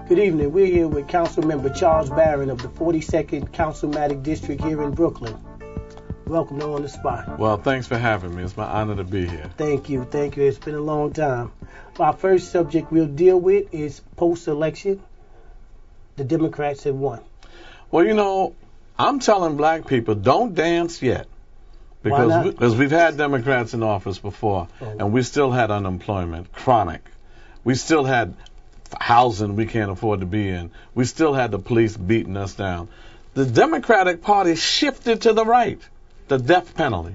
Good evening. We're here with Council Member Charles Barron of the 42nd Councilmatic District here in Brooklyn. Welcome to On the Spot. Well, thanks for having me. It's my honor to be here. Thank you. Thank you. It's been a long time. Our first subject we'll deal with is post-election. The Democrats have won. Well, you know, I'm telling black people, don't dance yet. Because we've had Democrats in office before, and we still had unemployment, chronic. We still had housing we can't afford to be in. We still had the police beating us down. The Democratic Party shifted to the right. The death penalty.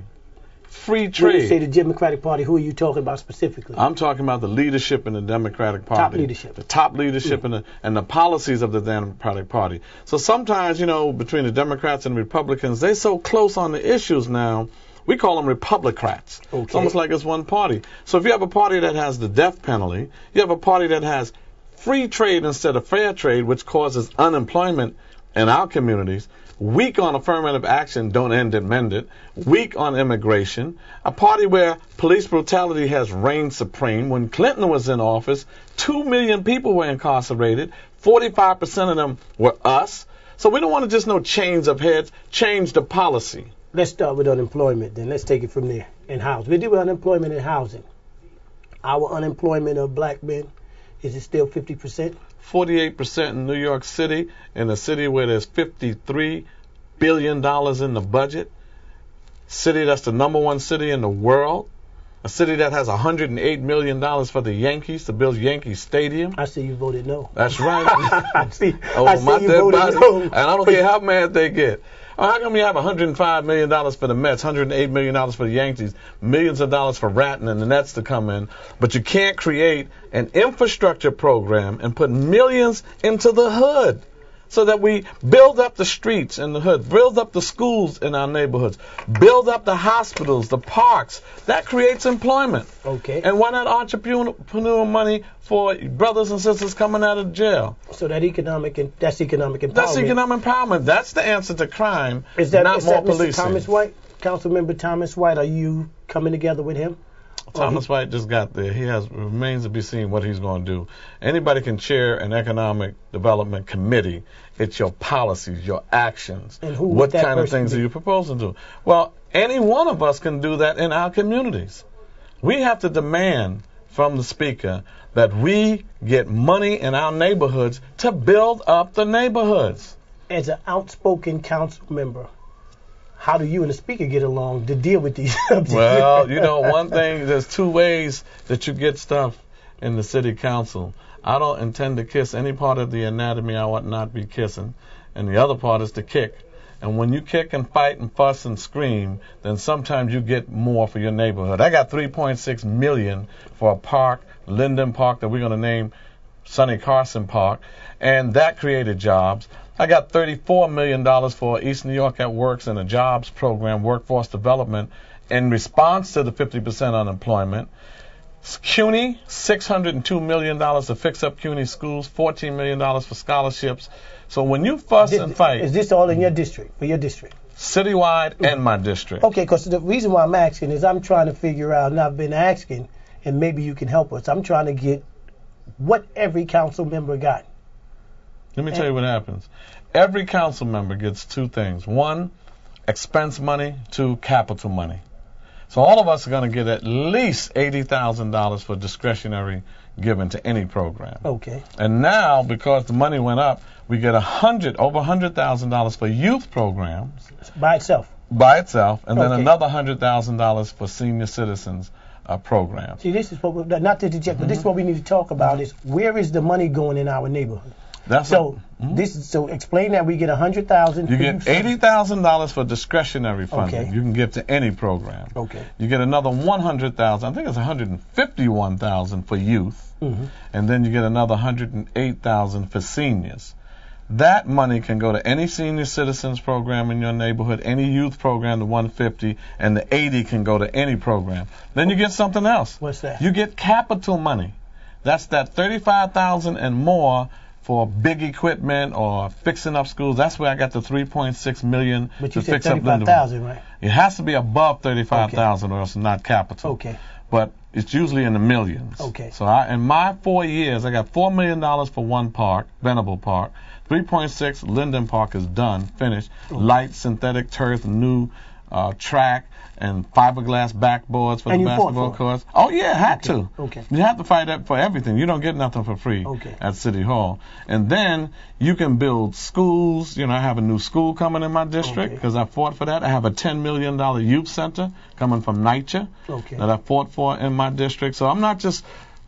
Free trade. When you say the Democratic Party, who are you talking about specifically? I'm talking about the leadership in the Democratic Party. Top leadership. The top leadership and the policies of the Democratic Party. So sometimes, you know, between the Democrats and Republicans, they're so close on the issues now, we call them Republicrats. Okay. It's almost like it's one party. So if you have a party that has the death penalty, you have a party that has free trade instead of fair trade, which causes unemployment in our communities, weak on affirmative action, don't end it, mend it, weak on immigration, a party where police brutality has reigned supreme. When Clinton was in office, 2 million people were incarcerated, 45% of them were us. So we don't want to just know change of heads, change the policy. Let's start with unemployment then. Let's take it from there. In housing. We deal with unemployment in housing. Our unemployment of black men, is it still 50%? 48% in New York City, in a city where there's $53 billion in the budget. City that's the number one city in the world. A city that has $108 million for the Yankees to build Yankee Stadium. I see you voted no. That's right. I see you voted no. And I don't care how mad they get. How come you have $105 million for the Mets, $108 million for the Yankees, millions of dollars for Ratton and the Nets to come in, but you can't create an infrastructure program and put millions into the hood so that we build up the streets in the hood, build up the schools in our neighborhoods, build up the hospitals, the parks. That creates employment. Okay. And why not entrepreneur money for brothers and sisters coming out of jail? So that's economic empowerment. That's economic empowerment. That's the answer to crime, is that more policing. Mr. Thomas White? Councilmember Thomas White, are you coming together with him? Thomas White just got there. Remains to be seen what he's going to do. Anybody can chair an economic development committee. It's your policies, your actions. And who what kind of things are you proposing to? Well, any one of us can do that in our communities. We have to demand from the speaker that we get money in our neighborhoods to build up the neighborhoods. As an outspoken council member, how do you and the speaker get along to deal with these subjects? Well, you know, one thing, there's two ways that you get stuff in the city council. I don't intend to kiss any part of the anatomy I ought not be kissing, and the other part is to kick. And when you kick and fight and fuss and scream, then sometimes you get more for your neighborhood. I got $3.6 million for a park, Linden Park, that we're going to name Sonny Carson Park, and that created jobs. I got $34 million for East New York at Works and a jobs program, workforce development, in response to the 50% unemployment. CUNY, $602 million to fix up CUNY schools, $14 million for scholarships. So when you fuss and fight... Is this all in your district, for your district? Citywide and my district. Okay, because the reason why I'm asking is I'm trying to figure out, and I've been asking, and maybe you can help us, I'm trying to get what every council member got. Let me tell you what happens. Every council member gets two things. One, expense money. Two, capital money. So all of us are going to get at least $80,000 for discretionary giving to any program. Okay. And now, because the money went up, we get over $100,000 for youth programs. By itself? By itself. And then another $100,000 for senior citizens programs. See, this is what, not to deject, but this is what we need to talk about is where is the money going in our neighborhood? So explain that. We get $100,000. You get $80,000 for discretionary funding. Okay. You can give to any program. Okay. You get another $100,000. I think it's $151,000 for youth, and then you get another $108,000 for seniors. That money can go to any senior citizens program in your neighborhood, any youth program, the $150, and the $80 can go to any program. Then you get something else. What's that? You get capital money. That's that $35,000 and more for big equipment or fixing up schools. That's where I got the $3.6 million but you to said fix up $35,000, right? It has to be above $35,000 or else not capital. Okay. But it's usually in the millions. Okay. So in my 4 years, I got $4 million for one park, Venable Park. 3.6, Linden Park is done, finished. Light synthetic turf, new track, and fiberglass backboards for the basketball courts. Oh yeah, had to. Okay. You have to fight up for everything. You don't get nothing for free at City Hall. And then you can build schools. You know, I have a new school coming in my district because I fought for that. I have a $10 million youth center coming from NYCHA that I fought for in my district. So I'm not just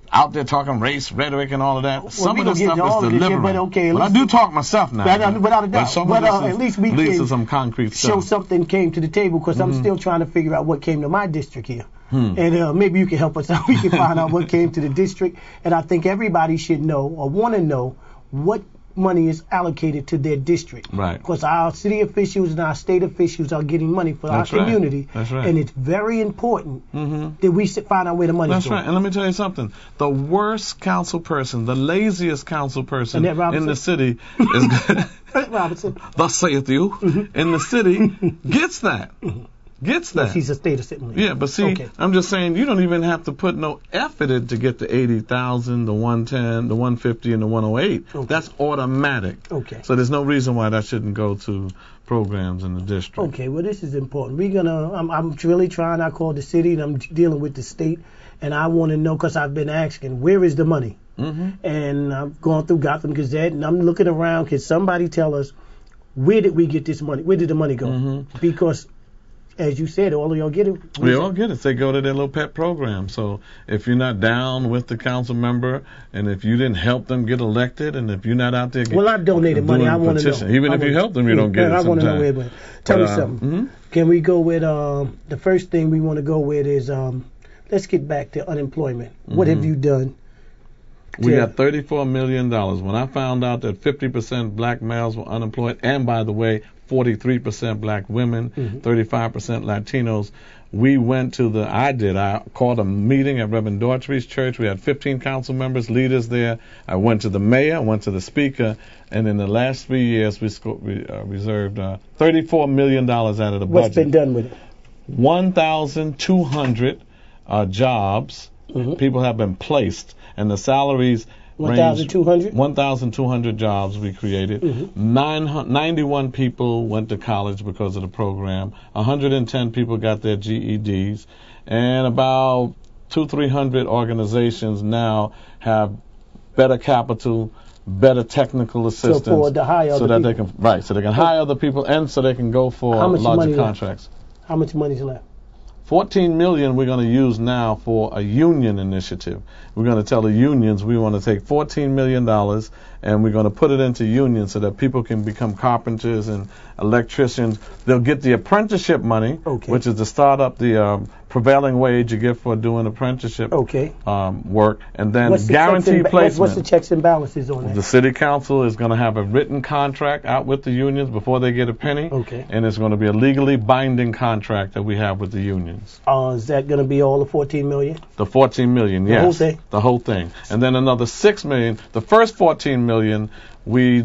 out there talking race, rhetoric, and all of that. Some of this stuff is delivering. But I do talk myself now. Without a doubt. But at least we can some concrete stuff. Show something came to the table because I'm still trying to figure out what came to my district here. And maybe you can help us out. We can find out what came to the district. And I think everybody should know or want to know what money is allocated to their district. Right. Because our city officials and our state officials are getting money for our community. That's right. And it's very important that we find out where the money is going. That's right. And let me tell you something. The worst council person, the laziest council person in the city is Robinson. Thus saith you, in the city gets that. Gets that. He's a state assembly. Yeah, but see, I'm just saying you don't even have to put no effort in to get the 80,000, the 110, the 150, and the 108. That's automatic. So there's no reason why that shouldn't go to programs in the district. Okay, well this is important. I'm really trying. I called the city and I'm dealing with the state, and I want to know because I've been asking where is the money, and I've gone through Gotham Gazette and I'm looking around. Can somebody tell us where did we get this money? Where did the money go? Because as you said, all of y'all get it. We all get it. They go to their little pet program. So if you're not down with the council member, and if you didn't help them get elected, and if you're not out there I donated money. I want to know. Even if you help them, you don't get it. I want to know where it went. Tell me something. Can we go with the first thing we want to go with is let's get back to unemployment. What have you done? We got $34 million. When I found out that 50% black males were unemployed, and by the way, 43% black women, 35% Latinos, we went to I called a meeting at Reverend Daughtry's church. We had 15 council members, leaders there. I went to the mayor, I went to the speaker, and in the last 3 years, we reserved $34 million out of the budget. What's been done with it? 1,200 jobs. People have been placed, and the salaries 1,200? 1,200 jobs we created. 91 people went to college because of the program. 110 people got their GEDs. And about 200-300 organizations now have better capital, better technical assistance. So for to hire other people. So they can hire other people and so they can go for larger contracts. How much money is left? $14 million we're going to use now for a union initiative. We're going to tell the unions we want to take $14 million and we're going to put it into unions so that people can become carpenters and electricians. They'll get the apprenticeship money, which is to start up the prevailing wage you get for doing apprenticeship work, and then guaranteed placement. What's the checks and balances on that? The city council is going to have a written contract out with the unions before they get a penny, and it's going to be a legally binding contract that we have with the unions. Is that going to be all the $14 million? The $14 million, yes. The whole thing? The whole thing. And then another $6 million. The first $14 million,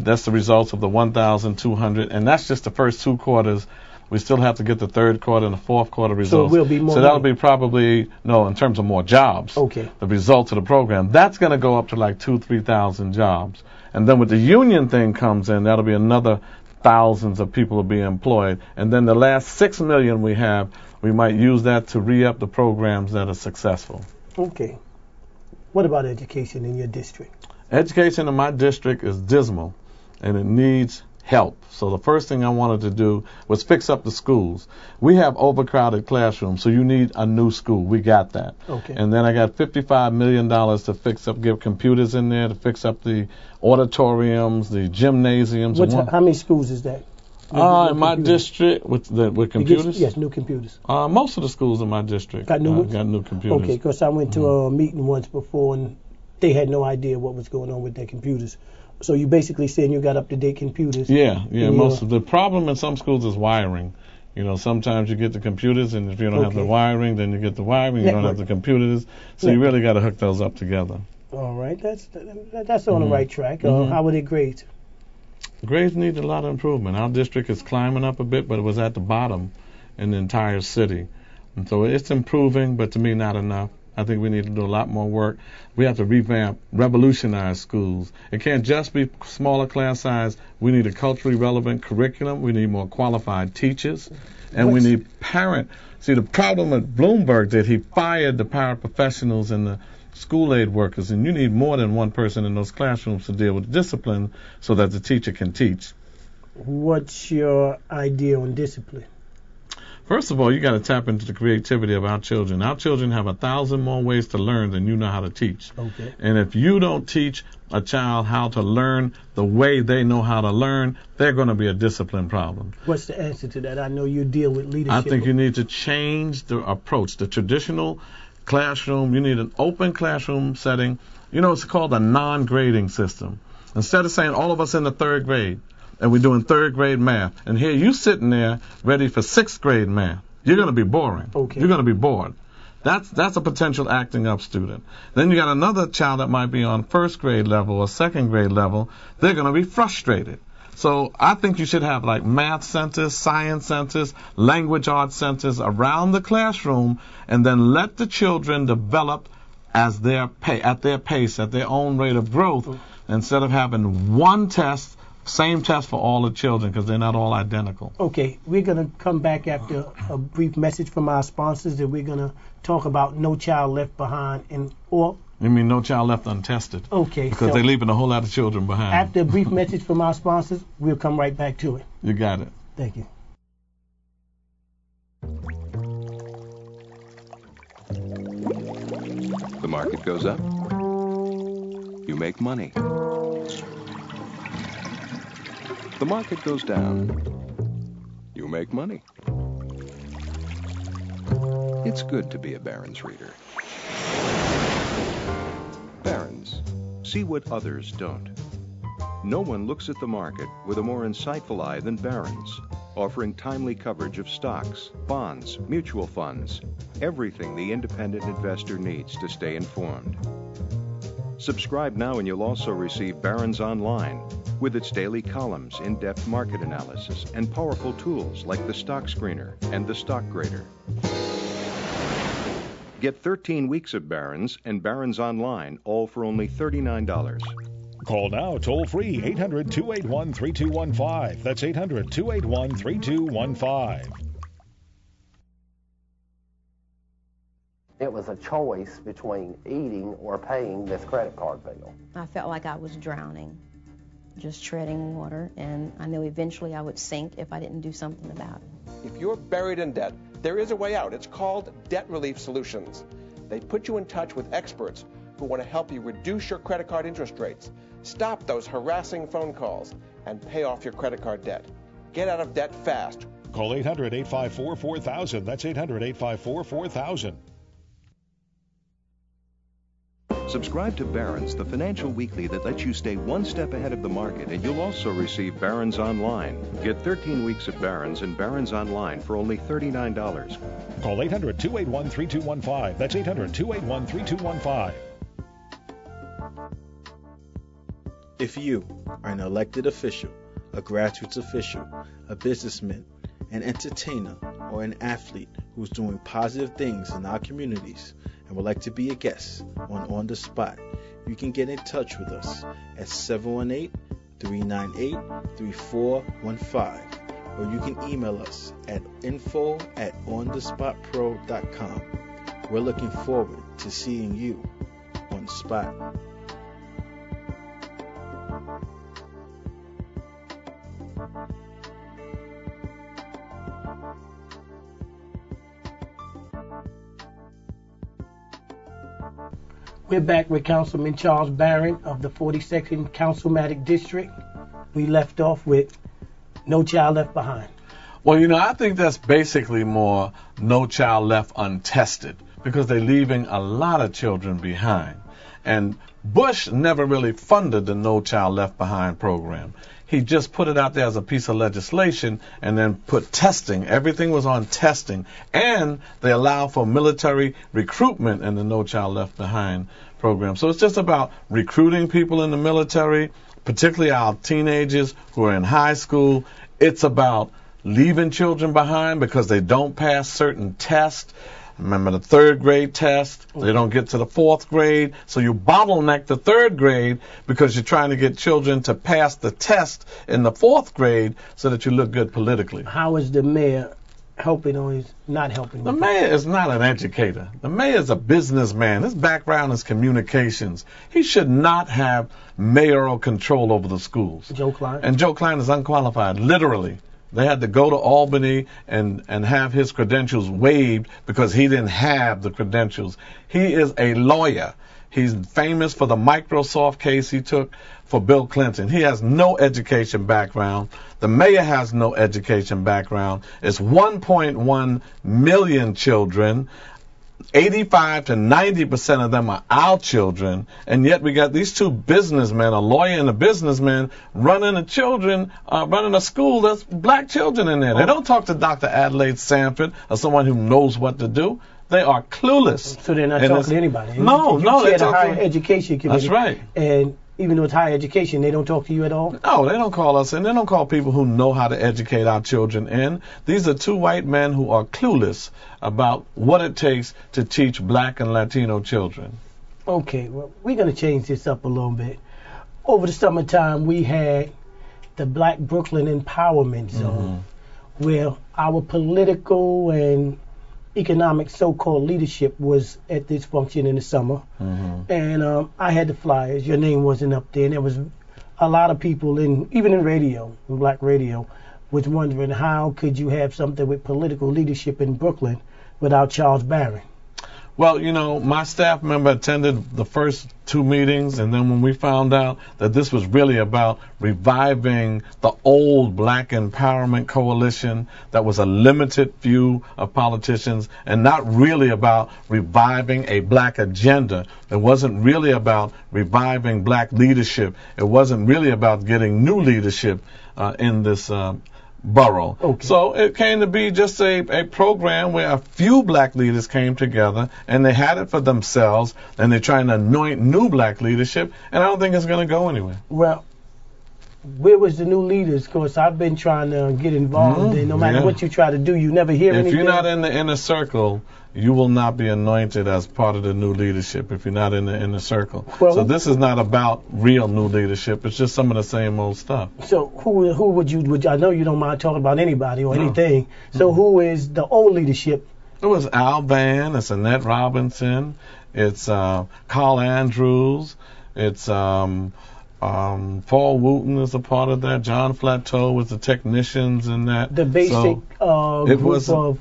that's the results of the 1,200, and that's just the first 2 quarters. We still have to get the third quarter and the fourth quarter results. So it will be more. So that'll be probably, in terms of more jobs. The results of the program. That's going to go up to like 2,000-3,000 jobs. And then with the union thing comes in, that'll be another thousands of people will be employed. And then the last $6 million we have, we might use that to re-up the programs that are successful. Okay. What about education in your district? Education in my district is dismal, and it needs help. So the first thing I wanted to do was fix up the schools. We have overcrowded classrooms, so you need a new school. We got that. Okay. And then I got $55 million to fix up, give computers in there to fix up the auditoriums, the gymnasiums. How many schools is that? In my district with computers? Yes, new computers. Most of the schools in my district got new computers. Okay, because I went to a meeting once before and they had no idea what was going on with their computers. So you basically saying you got up-to-date computers? Yeah. Most of the problem in some schools is wiring. You know, sometimes you get the computers, and if you don't have the wiring, then you get the wiring. You don't have the computers, so you really got to hook those up together. All right, that's on the right track. How were their grades? Grades need a lot of improvement. Our district is climbing up a bit, but it was at the bottom in the entire city. And so it's improving, but to me, not enough. I think we need to do a lot more work. We have to revamp, revolutionize schools. It can't just be smaller class size. We need a culturally relevant curriculum. We need more qualified teachers. And we need parent. See, the problem with Bloomberg that he fired the paraprofessionals and the school aid workers, and you need more than one person in those classrooms to deal with discipline so that the teacher can teach. What's your idea on discipline? First of all, you got to tap into the creativity of our children. Our children have 1,000 more ways to learn than you know how to teach. Okay. And if you don't teach a child how to learn the way they know how to learn, they're going to be a discipline problem. What's the answer to that? I know you deal with leadership. I think you need to change the approach. The traditional classroom, you need an open classroom setting. You know, it's called a non-grading system. Instead of saying all of us in the third grade, and we're doing third grade math, and here you sitting there ready for sixth grade math, you're going to be boring. Okay. You're going to be bored. That's a potential acting up student. Then you got another child that might be on first grade level or second grade level. They're going to be frustrated. So I think you should have like math centers, science centers, language arts centers around the classroom, and then let the children develop at their pace, at their own rate of growth, instead of having one test, same test for all the children, because they're not all identical. Okay, we're going to come back after a brief message from our sponsors, and we're going to talk about No Child Left Behind You mean No Child Left Untested? Okay. Because they're leaving a whole lot of children behind. After a brief message from our sponsors, we'll come right back to it. You got it. Thank you. The market goes up. You make money. The market goes down. You make money. It's good to be a Barron's reader. Barron's. See what others don't. No one looks at the market with a more insightful eye than Barron's, offering timely coverage of stocks, bonds, mutual funds, everything the independent investor needs to stay informed. Subscribe now and you'll also receive Barron's Online with its daily columns, in-depth market analysis, and powerful tools like the Stock Screener and the Stock Grader. Get 13 weeks of Barron's and Barron's Online, all for only $39. Call now, toll-free, 800-281-3215. That's 800-281-3215. It was a choice between eating or paying this credit card bill. I felt like I was drowning, just treading water, and I knew eventually I would sink if I didn't do something about it. If you're buried in debt, there is a way out. It's called Debt Relief Solutions. They put you in touch with experts who want to help you reduce your credit card interest rates, stop those harassing phone calls, and pay off your credit card debt. Get out of debt fast. Call 800-854-4000. That's 800-854-4000. Subscribe to Barron's, the financial weekly that lets you stay one step ahead of the market, and you'll also receive Barron's Online. Get 13 weeks of Barron's and Barron's Online for only $39. Call 800-281-3215. That's 800-281-3215. If you are an elected official, a grassroots official, a businessman, an entertainer, or an athlete who's doing positive things in our communities and would like to be a guest on The Spot, you can get in touch with us at 718-398-3415, or you can email us at info@onthespotpro.com. We're looking forward to seeing you on The Spot. We're back with Councilman Charles Barron of the 42nd Councilmatic District. We left off with No Child Left Behind. Well, I think that's basically more No Child Left Untested, because they're leaving a lot of children behind. And Bush never really funded the No Child Left Behind program. He just put it out there as a piece of legislation and then put testing. Everything was on testing. And they allow for military recruitment in the No Child Left Behind program. So it's just about recruiting people in the military, particularly our teenagers who are in high school. It's about leaving children behind because they don't pass certain tests. Remember the third grade test, they don't get to the fourth grade, so you bottleneck the third grade because you're trying to get children to pass the test in the fourth grade so that you look good politically. How is the mayor helping or is not helping? The mayor is not an educator. The mayor is a businessman. His background is communications. He should not have mayoral control over the schools. Joe Klein? And Joe Klein is unqualified, literally. They had to go to Albany and have his credentials waived because he didn't have the credentials. He is a lawyer. He's famous for the Microsoft case he took for Bill Clinton. He has no education background. The mayor has no education background. It's 1.1 million children. 85 to 90% of them are our children, and yet we got these two businessmen, a lawyer and a businessman, running a school that's black children in there. They don't talk to Dr. Adelaide Sanford or someone who knows what to do. They are clueless. So they're not talking to anybody. No, they're the higher education committee. That's right. And even though it's higher education, they don't talk to you at all? No, they don't call us in. They don't call people who know how to educate our children in. These are two white men who are clueless about what it takes to teach black and Latino children. Okay, well, we're going to change this up a little bit. Over the summertime, we had the Black Brooklyn Empowerment Zone, where our political and economic so-called leadership was at this function in the summer. And I had the flyers. Your name wasn't up there. And there was a lot of people, even in radio, in black radio, was wondering how could you have something with political leadership in Brooklyn without Charles Barron? Well, my staff member attended the first two meetings, and then when we found out that this was really about reviving the old Black Empowerment Coalition, that was a limited few of politicians, and not really about reviving a black agenda. It wasn't really about reviving black leadership. It wasn't really about getting new leadership in this borough. Okay. So it came to be just a program where a few black leaders came together and they had it for themselves, and they're trying to anoint new black leadership, and I don't think it's going to go anywhere. Well, where was the new leaders? Of course, I've been trying to get involved, and no matter what you try to do, you never hear anything. If you're not in the inner circle, you will not be anointed as part of the new leadership if you're not in the inner circle. Well, so this is not about real new leadership. It's just some of the same old stuff. So who would you I know you don't mind talking about anybody or anything. So who is the old leadership? It was Al Van, it's Annette Robinson, it's Carl Andrews, it's Paul Wooten is a part of that, John Flatteau was the technicians in that. The basic group of...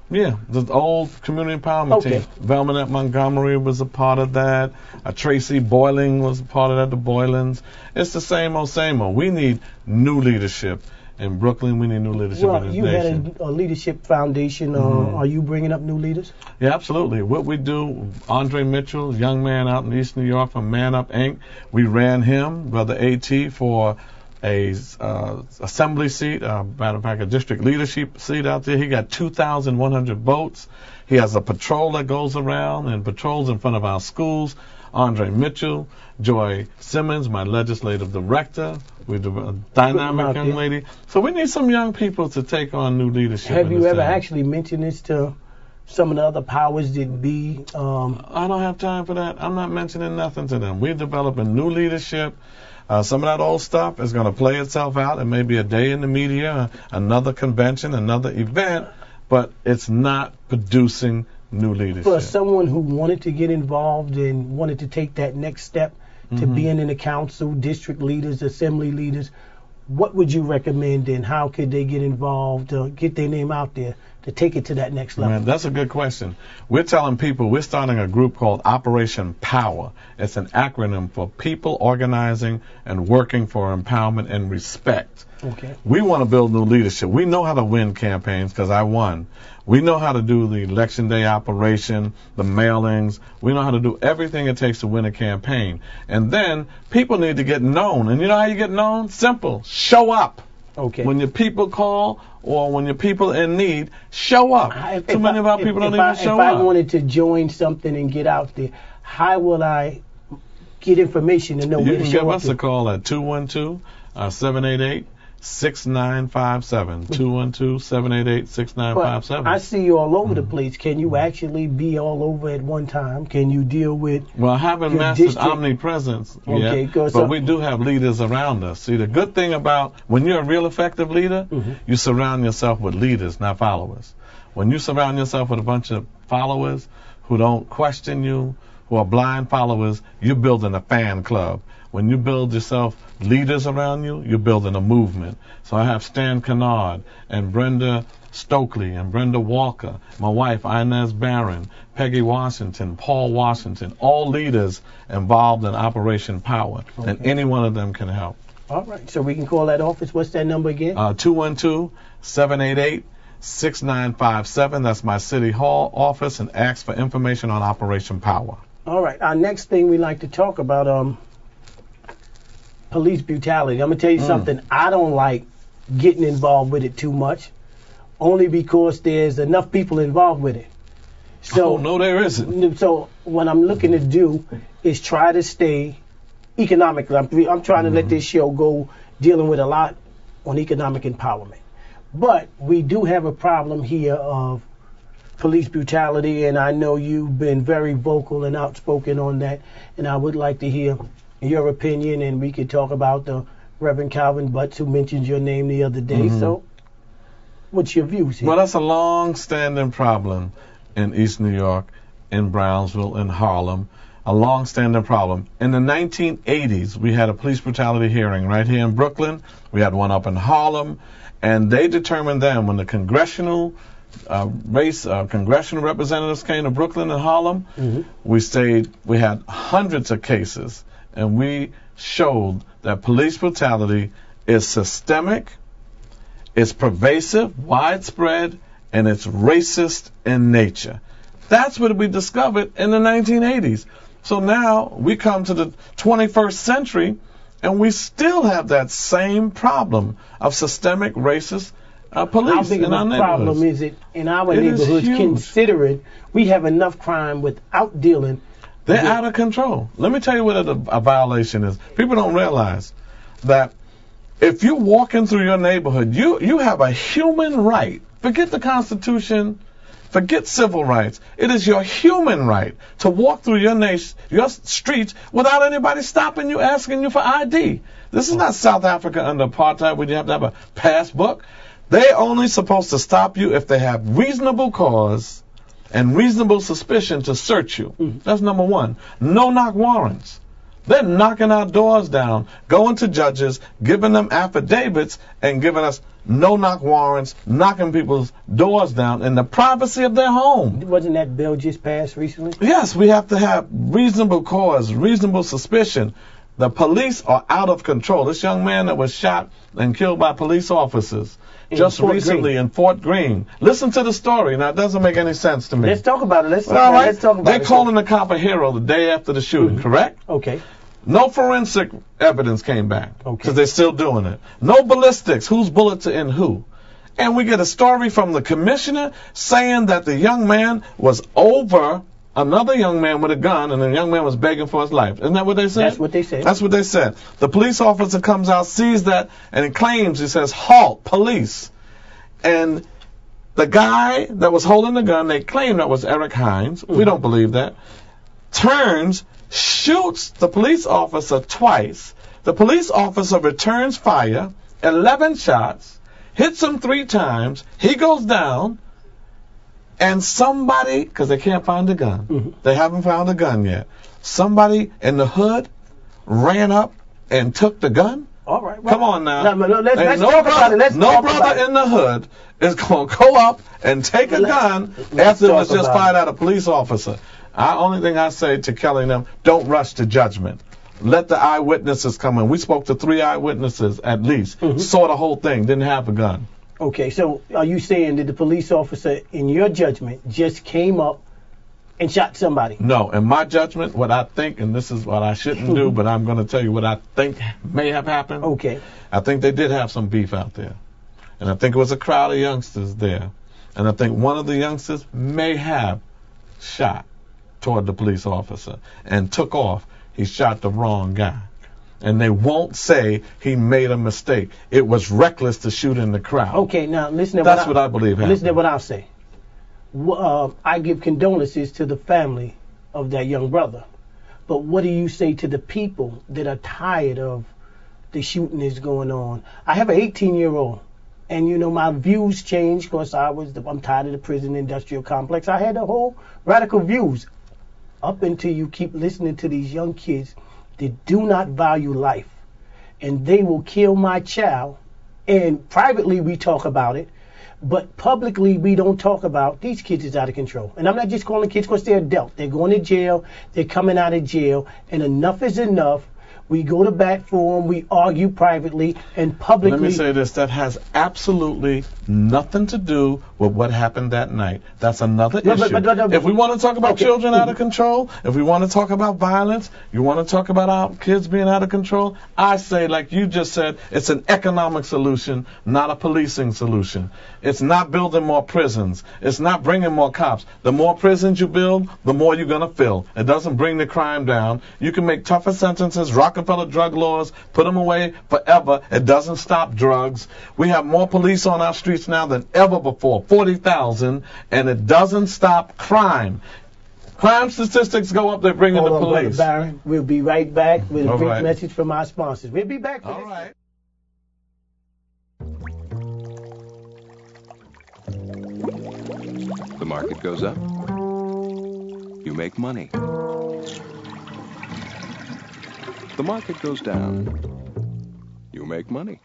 Yeah, the old community empowerment team. Velmanette Montgomery was a part of that. Tracy Boyling was a part of that, the Boylans. It's the same old. We need new leadership in Brooklyn. We need new leadership in this nation. You had a leadership foundation. Are you bringing up new leaders? Yeah, absolutely. What we do, Andre Mitchell, young man out in East New York from Man Up Inc., we ran him, Brother A.T., for a assembly seat, matter of fact, a district leadership seat out there. He got 2,100 votes. He has a patrol that goes around and patrols in front of our schools. Andre Mitchell, Joy Simmons, my legislative director, with a dynamic young lady. So we need some young people to take on new leadership. Have you ever actually mentioned this to some of the other powers that be? I don't have time for that. I'm not mentioning nothing to them. We're developing new leadership. Some of that old stuff is going to play itself out. It may be a day in the media, another convention, another event, but it's not producing new leadership. For someone who wanted to get involved and wanted to take that next step to being in the council, district leaders, assembly leaders, what would you recommend and how could they get involved, get their name out there to take it to that next level? Man, that's a good question. We're telling people we're starting a group called Operation Power. It's an acronym for people organizing and working for empowerment and respect. Okay. We want to build new leadership. We know how to win campaigns because I won. We know how to do the election day operation, the mailings. We know how to do everything it takes to win a campaign. And then people need to get known. And you know how you get known? Simple. Show up. Okay. When your people call or when your people in need, show up. Too many of our people don't even show up. If I wanted to join something and get out there, how will I get information to know where to show up? You can give us a call at 212-788-6957. 212-788-6957. I see you all over the place. Can you actually be all over at one time? Can you deal with Well, I haven't mastered omnipresence yet, but we do have leaders around us. See, the good thing about when you're a real effective leader, you surround yourself with leaders, not followers. When you surround yourself with a bunch of followers who don't question you, who are blind followers, you're building a fan club. When you build yourself leaders around you, you're building a movement. So I have Stan Kennard and Brenda Stokely and Brenda Walker, my wife Inez Barron, Peggy Washington, Paul Washington, all leaders involved in Operation Power, and any one of them can help. All right, so we can call that office. What's that number again? 212-788-6957. That's my City Hall office, and ask for information on Operation Power. All right, our next thing we like to talk about, police brutality. I'm going to tell you something. I don't like getting involved with it too much, only because there's enough people involved with it. So no, there isn't. So what I'm looking to do is try to stay economical. I'm trying to let this show go dealing with a lot on economic empowerment. But we do have a problem here of police brutality, and I know you've been very vocal and outspoken on that, and I would like to hear your opinion, and we could talk about the Reverend Calvin Butts, who mentioned your name the other day. So what's your views here? Well, that's a long-standing problem in East New York, in Brownsville, in Harlem, a long-standing problem. In the 1980s, we had a police brutality hearing right here in Brooklyn. We had one up in Harlem, and they determined then when the congressional representatives came to Brooklyn and Harlem, we had hundreds of cases, and we showed that police brutality is systemic, it's pervasive, widespread, and it's racist in nature. That's what we discovered in the 1980s. So now we come to the 21st century, and we still have that same problem of systemic racist police How big in our of a neighborhoods. problem is it in our neighborhoods, considering we have enough crime without dealing? They're out of control. Let me tell you what a violation is. People don't realize that if you're walking through your neighborhood, you have a human right. Forget the Constitution. Forget civil rights. It is your human right to walk through your streets without anybody stopping you, asking you for ID. This is not South Africa under apartheid where you have to have a passbook. They're only supposed to stop you if they have reasonable cause and reasonable suspicion to search you. That's number one. No-knock warrants. They're knocking our doors down, going to judges, giving them affidavits, and giving us no-knock warrants, knocking people's doors down in the privacy of their home. Wasn't that bill just passed recently? Yes, we have to have reasonable cause, reasonable suspicion. The police are out of control. This young man that was shot and killed by police officers just recently in Fort Greene. Listen to the story. Now, it doesn't make any sense to me. Let's talk about it. Let's talk about it. They're calling the cop a hero the day after the shooting, correct? Okay. No forensic evidence came back because Okay. they're still doing it. No ballistics. Whose bullets are in who? And we get a story from the commissioner saying that the young man was over another young man with a gun, and the young man was begging for his life. Isn't that what they said? That's what they said. That's what they said. The police officer comes out, sees that, and he claims, he says, "Halt, police." And the guy that was holding the gun, they claim that was Eric Hines. We don't believe that. Turns, shoots the police officer twice. The police officer returns fire, 11 shots, hits him 3 times. He goes down. And somebody, because they can't find the gun, they haven't found the gun yet. Somebody in the hood ran up and took the gun All right. Come on now. Let's talk about it. No brother in the hood is going to go up and take a gun after it was just fired at a police officer. Only thing I say to Kelly and them, don't rush to judgment. Let the eyewitnesses come in. We spoke to 3 eyewitnesses at least, saw the whole thing, didn't have a gun. Okay, so are you saying that the police officer, in your judgment, just came up and shot somebody? No, in my judgment, what I think, and this is what I shouldn't do, but I'm going to tell you what I think may have happened. Okay. I think they did have some beef out there. And I think it was a crowd of youngsters there. And I think one of the youngsters may have shot toward the police officer and took off. He shot the wrong guy. And they won't say he made a mistake. It was reckless to shoot in the crowd. Okay, now listen to That's what I believe happened. Listen to what I'll say. I give condolences to the family of that young brother. But what do you say to the people that are tired of the shooting that's going on? I have an 18-year-old, and you know my views changed because I'm tired of the prison industrial complex. I had the whole radical views up until you keep listening to these young kids that do not value life, and they will kill my child. And privately we talk about it, but publicly we don't talk about these kids is out of control. And I'm not just calling kids because they're adult. They're going to jail. They're coming out of jail, and enough is enough. We go to bat for them. We argue privately and publicly. Let me say this. That has absolutely nothing to do with what happened that night. That's another issue. If we want to talk about children out of control, if we want to talk about violence, you want to talk about our kids being out of control, I say, like you just said, it's an economic solution, not a policing solution. It's not building more prisons. It's not bringing more cops. The more prisons you build, the more you're going to fill. It doesn't bring the crime down. You can make tougher sentences, Rockefeller drug laws, put them away forever. It doesn't stop drugs. We have more police on our streets now than ever before, 40,000, and it doesn't stop crime. Crime statistics go up, they bring in the police. Barron, we'll be right back with a brief message from our sponsors. We'll be back. All right. The market goes up. You make money. The market goes down. You make money.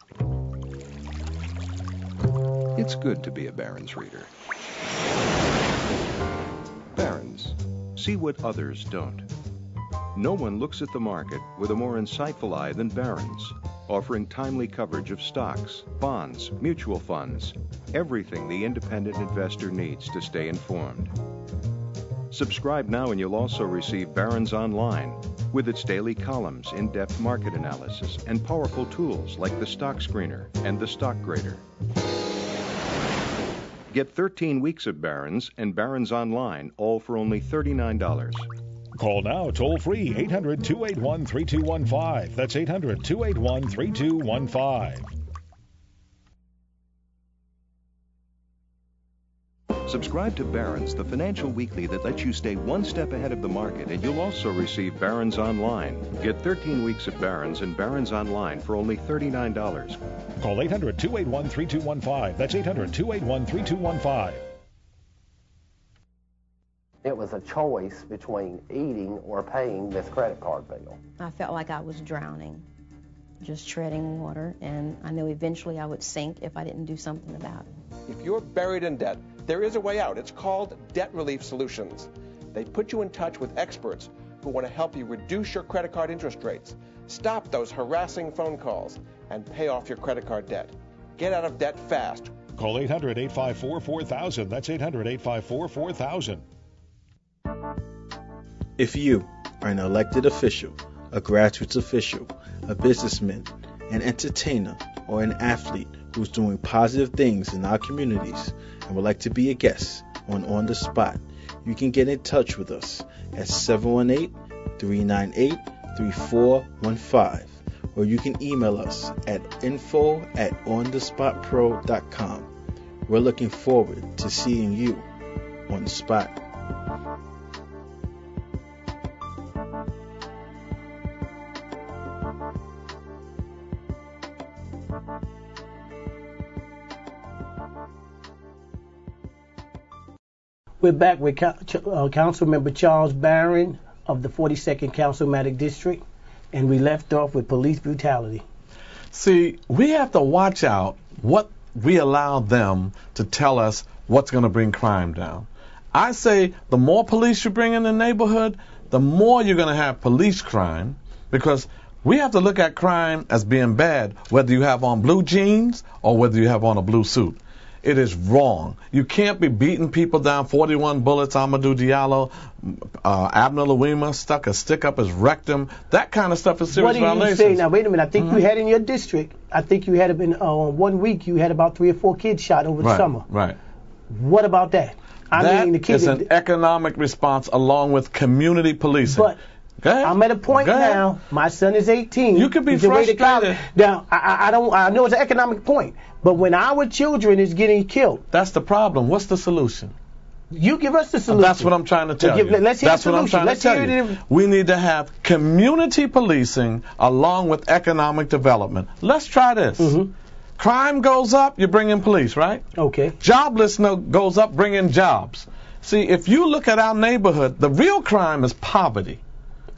It's good to be a Barron's reader. Barron's. See what others don't. No one looks at the market with a more insightful eye than Barron's, offering timely coverage of stocks, bonds, mutual funds, everything the independent investor needs to stay informed. Subscribe now and you'll also receive Barron's Online with its daily columns, in-depth market analysis, and powerful tools like the Stock Screener and the Stock Grader. Get 13 weeks of Barron's and Barron's Online, all for only $39. Call now, toll free, 800-281-3215. That's 800-281-3215. Subscribe to Barron's, the financial weekly that lets you stay one step ahead of the market, and you'll also receive Barron's Online. Get 13 weeks of Barron's and Barron's Online for only $39. Call 800-281-3215. That's 800-281-3215. It was a choice between eating or paying this credit card bill. I felt like I was drowning, just treading water, and I knew eventually I would sink if I didn't do something about it. If you're buried in debt, there is a way out. It's called Debt Relief Solutions. They put you in touch with experts who want to help you reduce your credit card interest rates, stop those harassing phone calls, and pay off your credit card debt. Get out of debt fast. Call 800-854-4000. That's 800-854-4000. If you are an elected official, a grassroots official, a businessman, an entertainer, or an athlete who's doing positive things in our communities and would like to be a guest on The Spot, you can get in touch with us at 718-398-3415, or you can email us at info@onthespotpro.com. We're looking forward to seeing you on The Spot. We're back with Councilmember Charles Barron of the 42nd Councilmatic District, and we left off with police brutality. See, we have to watch out what we allow them to tell us what's going to bring crime down. I say the more police you bring in the neighborhood, the more you're going to have police crime, because we have to look at crime as being bad, whether you have on blue jeans or whether you have on a blue suit. It is wrong. You can't be beating people down. 41 bullets, Amadou Diallo, Abner Louima stuck a stick up his rectum. That kind of stuff is serious violations. What do you say? Now, wait a minute. I think you had in your district, I think you had in 1 week, you had about 3 or 4 kids shot over the summer. Right. What about that? That is an economic response along with community policing. But I'm at a point now. My son is 18. You could be frustrated. Now, I know it's an economic point, but when our children is getting killed, that's the problem. What's the solution? You give us the solution. That's what I'm trying to tell you. Let's hear that's the what solution. I'm trying to tell you. We need to have community policing along with economic development. Let's try this. Mm-hmm. Crime goes up, you bring in police, right? Okay. Joblessness goes up, bring in jobs. See, if you look at our neighborhood, the real crime is poverty.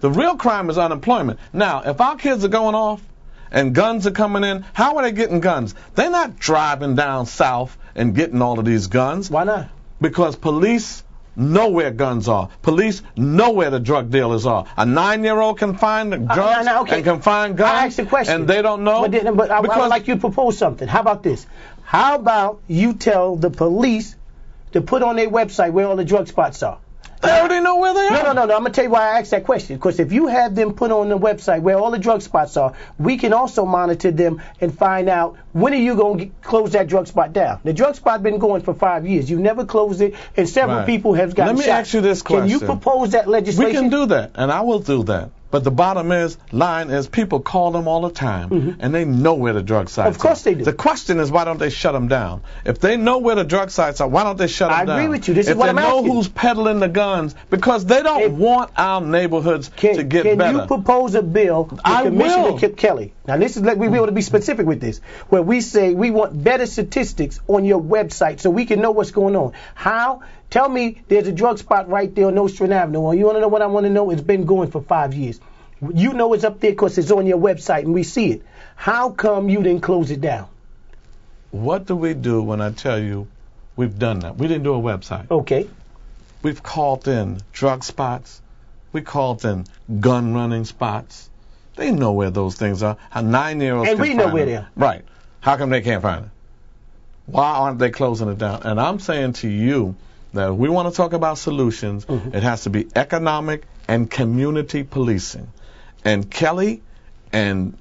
The real crime is unemployment. Now, if our kids are going off and guns are coming in, how are they getting guns? They're not driving down south and getting all of these guns. Why not? Because police know where guns are. Police know where the drug dealers are. A 9-year-old can find drugs and can find guns. I asked a question. And they don't know. But I would like you to propose something. How about this? How about you tell the police to put on their website where all the drug spots are? They already know where they are. No. I'm going to tell you why I asked that question. Because if you have them put on the website where all the drug spots are, we can also monitor them and find out when are you going to close that drug spot down. The drug spot been going for 5 years. You never closed it, and several people have gotten shot. Let me ask you this question. Can you propose that legislation? We can do that, and I will do that. But the bottom line is people call them all the time, and they know where the drug sites are. Of course they do. The question is, why don't they shut them down? If they know where the drug sites are, why don't they shut them down? I agree with you. This is what I'm asking. If they know who's peddling the guns, because they don't want our neighborhoods to get better. Can you propose a bill with Commissioner Kelly? Now, this is we want to be specific with this, where we say we want better statistics on your website so we can know what's going on. How? Tell me there's a drug spot right there on Nostrand Avenue. Well, you want to know what I want to know? It's been going for 5 years. You know it's up there because it's on your website and we see it. How come you didn't close it down? What do we do when I tell you we've done that? We didn't do a website. Okay. We've called in drug spots. We called in gun running spots. They know where those things are. How 9-year-olds and we know where they are. Right. How come they can't find it? Why aren't they closing it down? And I'm saying to you that if we want to talk about solutions, it has to be economic and community policing. And Kelly and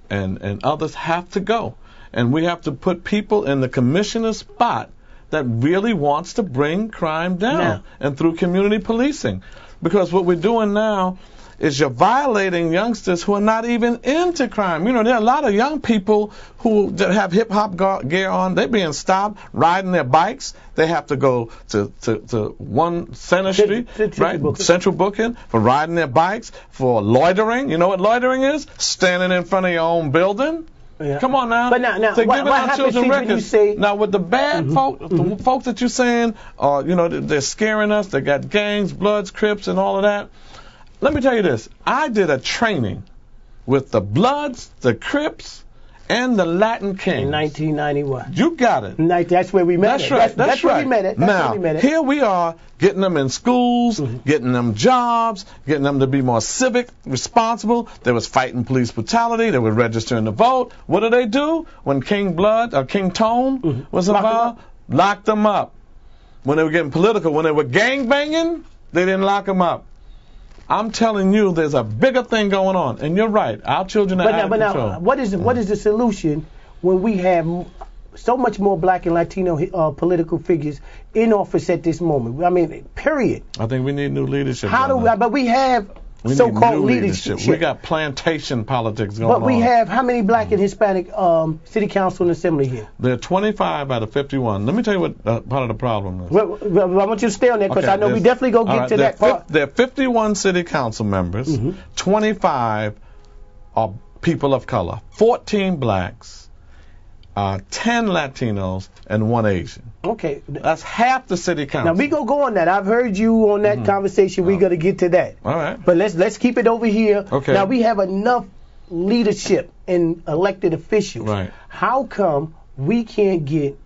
others have to go. And we have to put people in the commissioner's spot that really wants to bring crime down and through community policing. Because what we're doing now is you're violating youngsters who are not even into crime. You know, there are a lot of young people who have hip-hop gear on. They're being stopped riding their bikes. They have to go to 1 Center Street, Central Booking, for riding their bikes, for loitering. You know what loitering is? Standing in front of your own building. Yeah. Come on now. But now what happens when you say... Now, with the bad folk, the folks that you're saying, you know, they're scaring us. They got gangs, Bloods, Crips, and all of that. Let me tell you this. I did a training with the Bloods, the Crips, and the Latin Kings. In 1991. You got it. That's where we met. That's right. That's right. Where we met it. Now, here we are getting them in schools, getting them jobs, getting them to be more civic, responsible. There was fighting police brutality. They were registering to vote. What do they do when King Blood or King Tone was involved? Locked them up. When they were getting political, when they were gang banging, they didn't lock them up. I'm telling you, there's a bigger thing going on, and you're right. Our children are out of control. Now, what is the solution when we have so much more black and Latino political figures in office at this moment? I mean, period. I think we need new leadership. But we have so-called leadership. We got plantation politics going on. But we have how many black and Hispanic city council and assembly here? There are 25 out of 51. Let me tell you what part of the problem is. Well, I want you to stay on that because I know we definitely go get to that part. There are 51 city council members. 25 are people of color. 14 blacks, 10 Latinos, and 1 Asian. Okay. That's half the city council. Now, we going to go on that. I've heard you on that conversation. We're going to get to that. All right. But let's keep it over here. Okay. Now, we have enough leadership and elected officials, Right. how come we can't get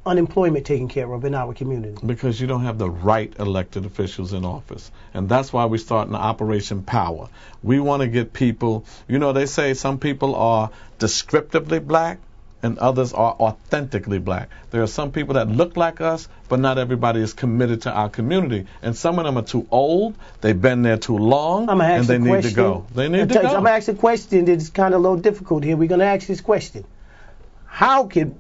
unemployment taken care of in our community? Because you don't have the right elected officials in office. And that's why we're starting Operation Power. We want to get people, you know, they say some people are descriptively black and others are authentically black. There are some people that look like us, but not everybody is committed to our community. And some of them are too old, they've been there too long, and they need to go. They need to go. I'm going to ask a question that's kind of a little difficult here. We're going to ask this question. How could,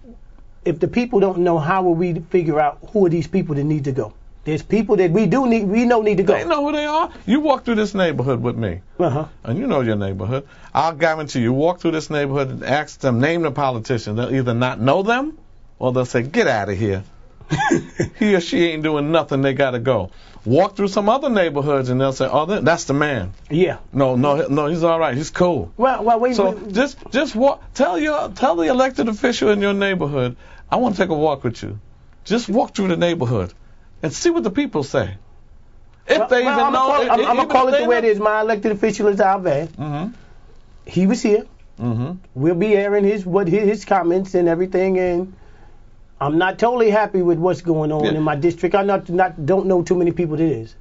if the people don't know, how will we figure out who are these people that need to go? There's people that we know need to go. They know who they are. You walk through this neighborhood with me, and you know your neighborhood. I'll guarantee you walk through this neighborhood and ask them, name the politician. They'll either not know them, or they'll say, get out of here. He or she ain't doing nothing. They got to go. Walk through some other neighborhoods, and they'll say, oh, that's the man. Yeah. No, he's all right. He's cool. Well, wait. So just walk. Tell the elected official in your neighborhood, I want to take a walk with you. Just walk through the neighborhood and see what the people say. If they even know. I'm going to call it the way it is. My elected official is Alvin. Mm-hmm. He was here. Mm-hmm. We'll be airing his comments and everything, and I'm not totally happy with what's going on in my district. I don't know too many people that is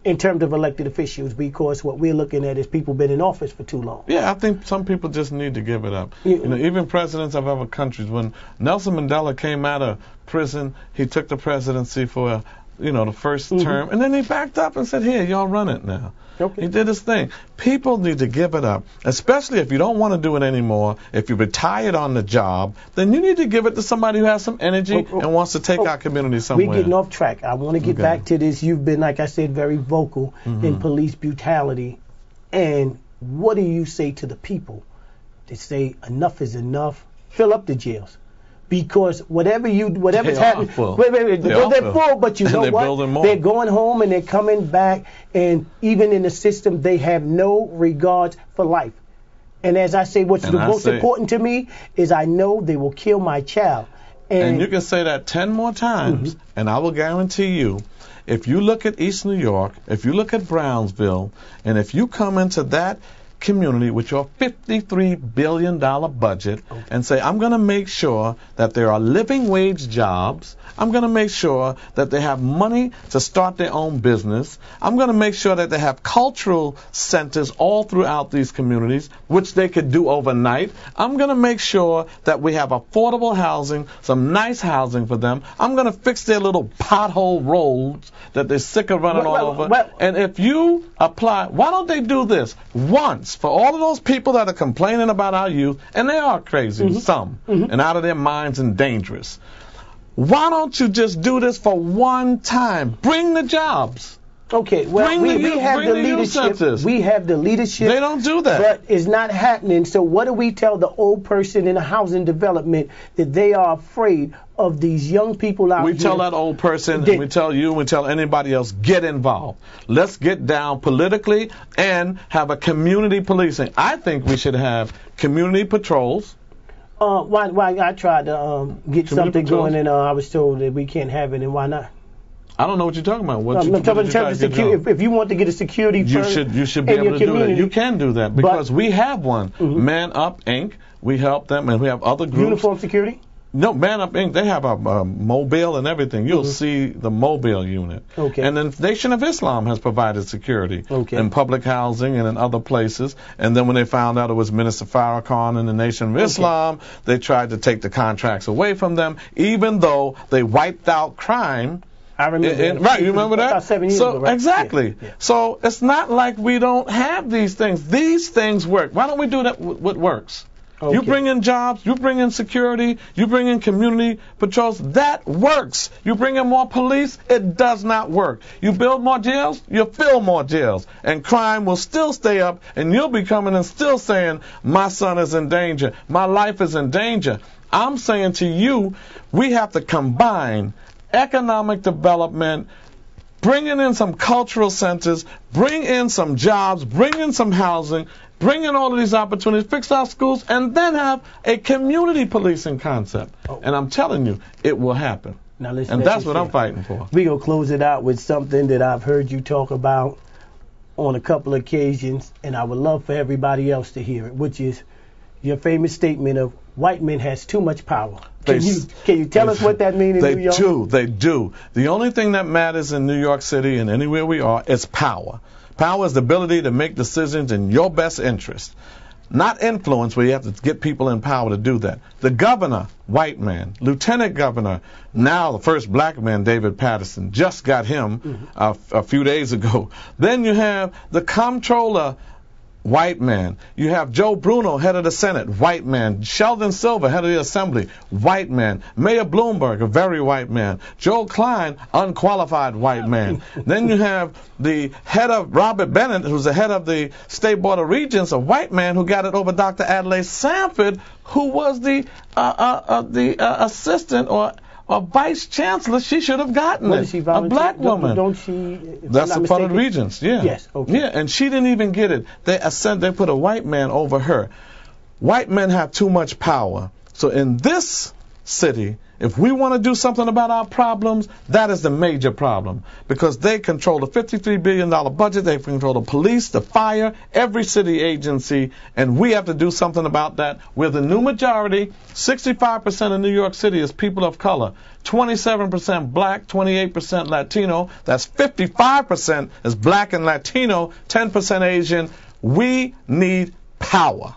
in terms of elected officials, because what we're looking at is people been in office for too long. Yeah, I think some people just need to give it up. You know, even presidents of other countries, when Nelson Mandela came out of prison, he took the presidency for the first term, and then he backed up and said, here, y'all run it now. Okay. He did his thing. People need to give it up, especially if you don't want to do it anymore. If you're retired on the job, then you need to give it to somebody who has some energy and wants to take our community somewhere. We're getting off track. I want to get back to this. You've been, like I said, very vocal in police brutality. And what do you say to the people that say enough is enough? Fill up the jails. Because whatever's happening, they're full, but you know what? They're going home and they're coming back, and even in the system, they have no regard for life. And as I say, what's the most important to me is I know they will kill my child. And you can say that 10 more times, and I will guarantee you, if you look at East New York, if you look at Brownsville, and if you come into that community with your $53 billion budget and say, I'm going to make sure that there are living wage jobs. I'm going to make sure that they have money to start their own business. I'm going to make sure that they have cultural centers all throughout these communities, which they could do overnight. I'm going to make sure that we have affordable housing, some nice housing for them. I'm going to fix their little pothole roads that they're sick of running all over. And if you apply, why don't they do this once for all of those people that are complaining about our youth, and they are crazy, some, and out of their minds and dangerous. Why don't you just do this for one time? Bring the jobs. Okay, well, we have the leadership. We have the leadership. They don't do that. But it's not happening. So what do we tell the old person in a housing development that they are afraid of these young people out here? We tell that old person, and we tell you, and we tell anybody else, get involved. Let's get down politically and have a community policing. I think we should have community patrols. Why I tried to get something going, and I was told that we can't have it, and why not? I don't know what you're talking about. I'm talking in terms of security. If you want to get a security firm, you should be able to do that. You can do that because we have one. Man Up Inc. We help them, and we have other groups. Uniform security? No, Man Up Inc. They have a mobile and everything. You'll see the mobile unit. Okay. And then Nation of Islam has provided security in public housing and in other places. And then when they found out it was Minister Farrakhan and the Nation of Islam, they tried to take the contracts away from them, even though they wiped out crime. I remember. Right, you remember that? About 7 years ago, right? Exactly. Yeah. So it's not like we don't have these things. These things work. Why don't we do that? What works? Okay. You bring in jobs, you bring in security, you bring in community patrols. That works. You bring in more police, it does not work. You build more jails, you fill more jails. And crime will still stay up, and you'll be coming and still saying, my son is in danger, my life is in danger. I'm saying to you, we have to combine economic development, bringing in some cultural centers, bring in some jobs, bring in some housing, bring in all of these opportunities, fix our schools, and then have a community policing concept. And I'm telling you, it will happen. Now listen, and that's what I'm fighting for. We're going to close it out with something that I've heard you talk about on a couple of occasions, and I would love for everybody else to hear it, which is your famous statement of white men has too much power. Can you tell us what that means in New York? They do. The only thing that matters in New York City and anywhere we are is power. Power is the ability to make decisions in your best interest. Not influence, where you have to get people in power to do that. The governor, white man. Lieutenant governor, now the first black man, David Patterson, just got him a few days ago. Then you have the comptroller, white man. You have Joe Bruno, head of the Senate, white man. Sheldon Silver, head of the Assembly, white man. Mayor Bloomberg, a very white man. Joel Klein, unqualified white man. Then you have the head of Robert Bennett, who's the head of the State Board of Regents, a white man who got it over Dr. Adlai Sanford, who was the assistant or vice chancellor. She should have gotten it. A black woman. Don't she? That's the part of the Regents. Yeah. Yes. Okay. Yeah, and she didn't even get it. They put a white man over her. White men have too much power. So in this city, if we want to do something about our problems, that is the major problem, because they control the $53 billion budget, they control the police, the fire, every city agency, and we have to do something about that. We're the new majority. 65% of New York City is people of color, 27% black, 28% Latino. That's 55% is black and Latino, 10% Asian. We need power.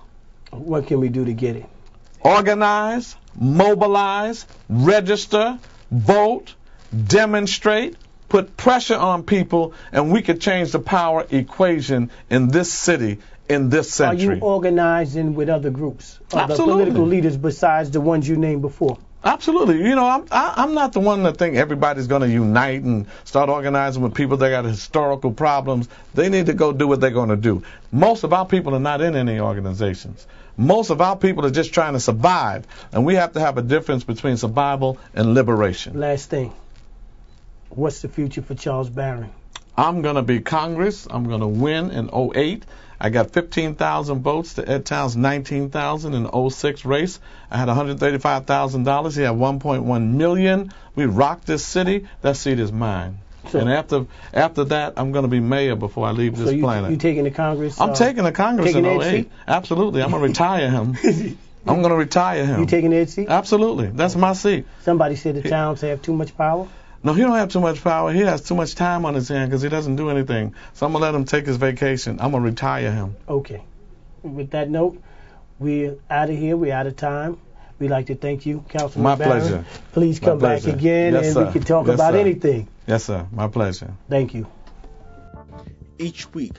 What can we do to get it? Organize, mobilize, register, vote, demonstrate, put pressure on people, and we could change the power equation in this city, in this century. Are you organizing with other groups, other Absolutely. political leaders besides the ones you named before? Absolutely. You know, I'm not the one that think everybody's going to unite and start organizing with people that got historical problems. They need to go do what they're going to do. Most of our people are not in any organizations. Most of our people are just trying to survive, and we have to have a difference between survival and liberation. Last thing. What's the future for Charles Barron? I'm going to be Congress. I'm going to win in 2008. I got 15,000 votes to Ed Towns' 19,000 in the 2006 race. I had $135,000. He had 1.1 million. We rocked this city. That seat is mine. So, and after that, I'm going to be mayor before I leave this planet. You taking the Congress? I'm taking the Congress in 2008. Absolutely. I'm going to retire him. I'm going to retire him. You taking Ed's seat? Absolutely. That's my seat. Somebody said the Towns have too much power? No, he don't have too much power. He has too much time on his hand because he doesn't do anything. So I'm going to let him take his vacation. I'm going to retire him. Okay. With that note, we're out of here. We're out of time. We'd like to thank you, Councilman Barron. My pleasure. Please come back again, yes, and we can talk about anything. Yes, sir. My pleasure. Thank you. Each week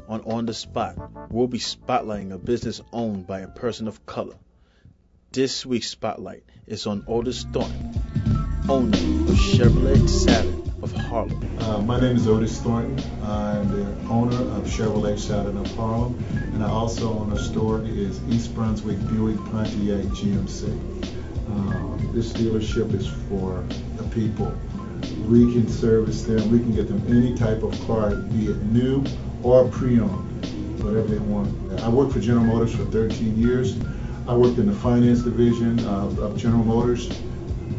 on the Spot, we'll be spotlighting a business owned by a person of color. This week's spotlight is on Otis Thornton, owner of Chevrolet Saturn of Harlem. My name is Otis Thornton. I'm the owner of Chevrolet Saturn of Harlem, and I also own a store is East Brunswick Buick Pontiac GMC. This dealership is for the people. We can service them. We can get them any type of car, be it new or pre-owned, whatever they want. I worked for General Motors for 13 years. I worked in the finance division of General Motors.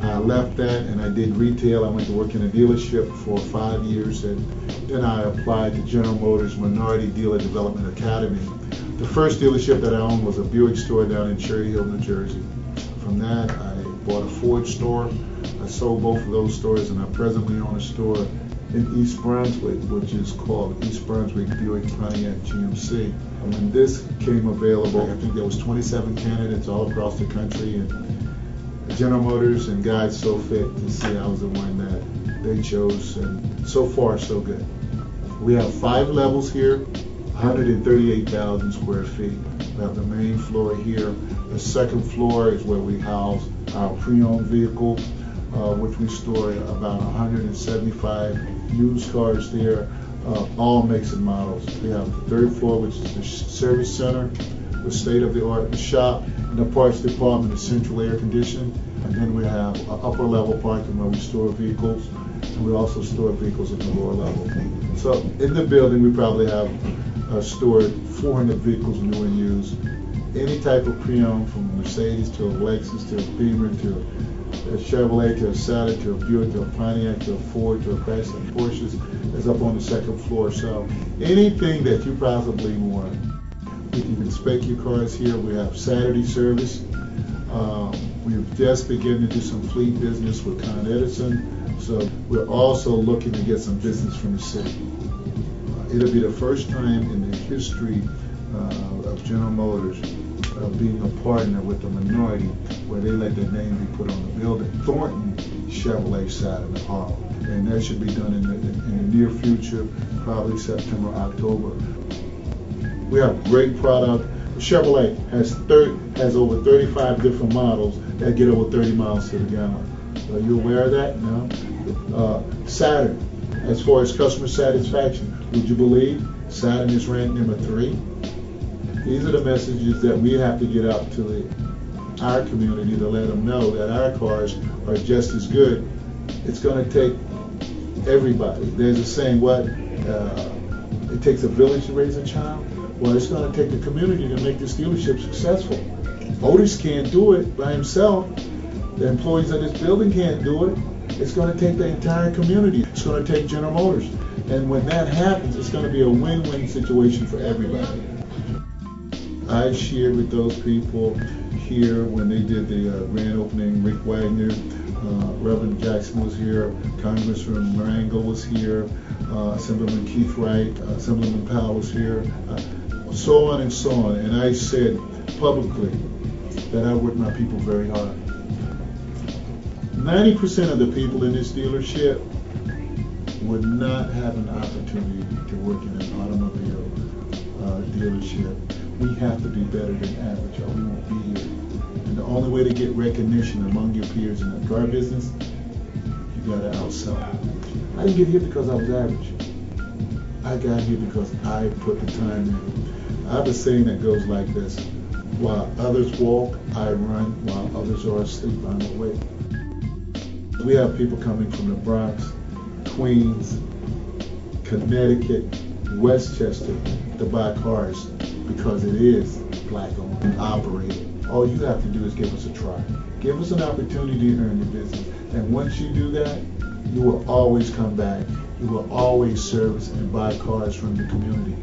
I left that and I did retail. I went to work in a dealership for 5 years, and then I applied to General Motors Minority Dealer Development Academy. The first dealership that I owned was a Buick store down in Cherry Hill, New Jersey. From that, I bought a Ford store. I sold both of those stores, and I presently own a store in East Brunswick, which is called East Brunswick Buick Pontiac GMC. And when this came available, I think there was 27 candidates all across the country, and General Motors and guys so fit to see I was the one that they chose, and so far so good. We have 5 levels here, 138,000 square feet. We have the main floor here. The second floor is where we house our pre-owned vehicle, which we store about 175 used cars there, all makes and models. We have the third floor, which is the service center, the state-of-the-art shop, and the parts department is central air conditioned. And then we have an upper level parking where we store vehicles, and we also store vehicles at the lower level. So in the building, we probably have stored 400 vehicles, new and used. Any type of pre-owned, from Mercedes to a Lexus to a Beamer to a Chevrolet to a Saturn to a Buick to a Pontiac to a Ford to a Chrysler Porsches is up on the second floor. So anything that you possibly want, we can inspect your cars here. We have Saturday service. We've just begun to do some fleet business with Con Edison. So we're also looking to get some business from the city. It'll be the first time in the history of General Motors being a partner with a minority where they let their name be put on the building. Thornton Chevrolet Saturn of Harlem. And that should be done in the near future, probably September, October. We have great product. Chevrolet has over 35 different models that get over 30 miles to the gallon. Are you aware of that? No? Saturn, as far as customer satisfaction, would you believe Saturn is ranked number 3? These are the messages that we have to get out to our community to let them know that our cars are just as good. It's going to take everybody. There's a saying, it takes a village to raise a child. Well, it's going to take the community to make this dealership successful. Otis can't do it by himself. The employees of this building can't do it. It's going to take the entire community. It's going to take General Motors. And when that happens, it's going to be a win-win situation for everybody. I shared with those people here when they did the grand opening. Rick Wagner, Reverend Jackson was here, Congressman Marango was here, Assemblyman Keith Wright, Assemblyman Powell was here, so on and so on. And I said publicly that I work my people very hard. 90% of the people in this dealership would not have an opportunity to work in an automobile dealership. We have to be better than average or we won't be here. And the only way to get recognition among your peers in the car business, you gotta outsell. I didn't get here because I was average. I got here because I put the time in. I have a saying that goes like this: while others walk, I run. While others are asleep, I'm awake. We have people coming from the Bronx, Queens, Connecticut, Westchester to buy cars because it is black-owned and operated. All you have to do is give us a try. Give us an opportunity to earn your business. And once you do that, you will always come back. You will always service and buy cars from the community.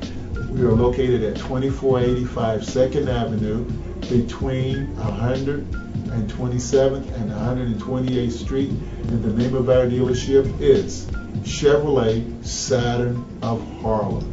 We are located at 2485 2nd Avenue between 127th and 128th Street. And the name of our dealership is Chevrolet Saturn of Harlem.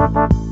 Bye.